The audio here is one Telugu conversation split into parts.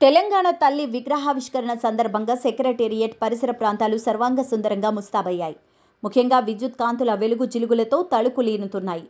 తెలంగాణ తల్లి విగ్రహావిష్కరణ సందర్భంగా సెక్రటేరియట్ పరిసర ప్రాంతాలు సర్వాంగ సుందరంగా ముస్తాబయ్యాయి. ముఖ్యంగా విద్యుత్ కాంతుల వెలుగు జిలుగులతో తళుకులీనుతున్నాయి.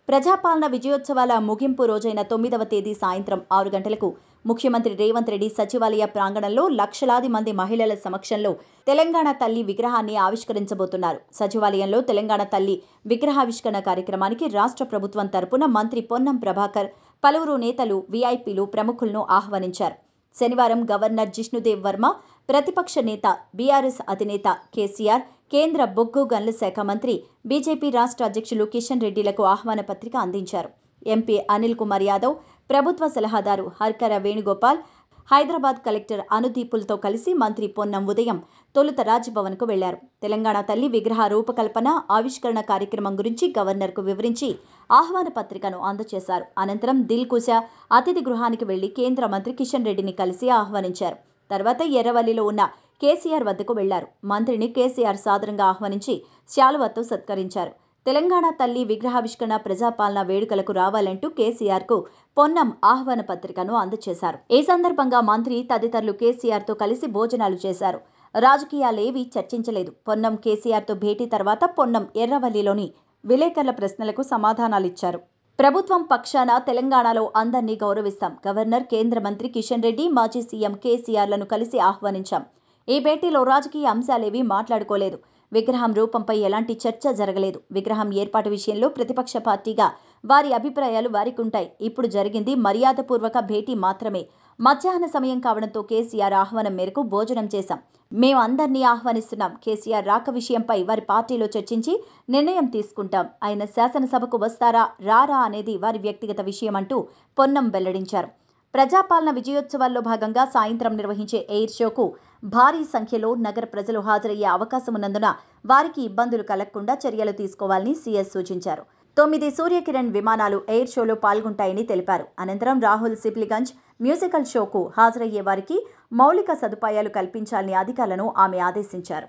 ప్రజాపాలన విజయోత్సవాల ముగింపు రోజైన 9వ తేదీ సాయంత్రం 6 గంటలకు ముఖ్యమంత్రి రేవంత్ రెడ్డి సచివాలయ ప్రాంగణంలో లక్షలాది మంది మహిళల సమక్షంలో తెలంగాణ తల్లి విగ్రహాన్ని ఆవిష్కరించబోతున్నారు. సచివాలయంలో తెలంగాణ తల్లి విగ్రహావిష్కరణ కార్యక్రమానికి రాష్ట్ర ప్రభుత్వం తరపున మంత్రి పొన్నం ప్రభాకర్, పలువురు నేతలు, వీఐపీలు, ప్రముఖులను ఆహ్వానించారు. శనివారం గవర్నర్ జిష్ణుదేవ్ వర్మ, ప్రతిపక్ష నేత బీఆర్ఎస్ అధినేత కేసీఆర్, కేంద్ర బొగ్గు గనుల శాఖ మంత్రి, బీజేపీ రాష్ట్ర అధ్యక్షులు కిషన్ రెడ్డిలకు ఆహ్వాన పత్రిక అందించారు. ఎంపీ అనిల్ కుమార్ యాదవ్, ప్రభుత్వ సలహాదారు హర్కర వేణుగోపాల్, హైదరాబాద్ కలెక్టర్ అనుదీపులతో కలిసి మంత్రి పొన్నం ఉదయం తొలుత రాజ్భవన్కు వెళ్లారు. తెలంగాణ తల్లి విగ్రహ రూపకల్పన, ఆవిష్కరణ కార్యక్రమం గురించి గవర్నర్కు వివరించి ఆహ్వాన పత్రికను అందజేశారు. అనంతరం దిల్కుశ అతిథి గృహానికి వెళ్లి కేంద్ర మంత్రి కిషన్ రెడ్డిని కలిసి ఆహ్వానించారు. తర్వాత ఎర్రవల్లిలో ఉన్న కేసీఆర్ వద్దకు వెళ్లారు. మంత్రిని కేసీఆర్ సాదరంగా ఆహ్వానించి శాలువాతో సత్కరించారు. తెలంగాణ తల్లి విగ్రహావిష్కరణ ప్రజాపాలన వేడుకలకు రావాలంటూ కేసీఆర్కు పొన్నం ఆహ్వాన పత్రికను అందజేశారు. ఈ సందర్భంగా మంత్రి తదితరులు కేసీఆర్తో కలిసి భోజనాలు చేశారు. రాజకీయాలేవీ చర్చించలేదు. పొన్నం కేసీఆర్తో భేటీ తర్వాత పొన్నం ఎర్రవల్లిలోని విలేకరుల ప్రశ్నలకు సమాధానాలిచ్చారు. ప్రభుత్వం పక్షాన తెలంగాణలో అందరినీ గౌరవిస్తాం. గవర్నర్, కేంద్ర మంత్రి కిషన్ రెడ్డి, మాజీ సీఎం కేసీఆర్లను కలిసి ఆహ్వానించాం. ఈ భేటీలో రాజకీయ అంశాలేవీ మాట్లాడుకోలేదు. విగ్రహం రూపంపై ఎలాంటి చర్చ జరగలేదు. విగ్రహం ఏర్పాటు విషయంలో ప్రతిపక్ష పార్టీగా వారి అభిప్రాయాలు వారికి ఉంటాయి. ఇప్పుడు జరిగింది మర్యాదపూర్వక భేటీ మాత్రమే. మధ్యాహ్న సమయం కావడంతో కేసీఆర్ ఆహ్వానం మేరకు భోజనం చేశాం. మేము అందరినీ ఆహ్వానిస్తున్నాం. కేసీఆర్ రాక విషయంపై వారి పార్టీలో చర్చించి నిర్ణయం తీసుకుంటాం. ఆయన శాసనసభకు వస్తారా రారా అనేది వారి వ్యక్తిగత విషయం అంటూ పొన్నం వెల్లడించారు. ప్రజాపాలన విజయోత్సవాల్లో భాగంగా సాయంత్రం నిర్వహించే ఎయిర్ షోకు భారీ సంఖ్యలో నగర ప్రజలు హాజరయ్యే అవకాశం ఉన్నందున వారికి ఇబ్బందులు కలగకుండా చర్యలు తీసుకోవాలని సీఎస్ సూచించారు. 9 సూర్యకిరణ్ విమానాలు ఎయిర్ షోలో పాల్గొంటాయని తెలిపారు. అనంతరం రాహుల్ సిప్లిగంజ్ మ్యూజికల్ షోకు హాజరయ్యే వారికి మౌలిక సదుపాయాలు కల్పించాలని అధికారులను ఆమె ఆదేశించారు.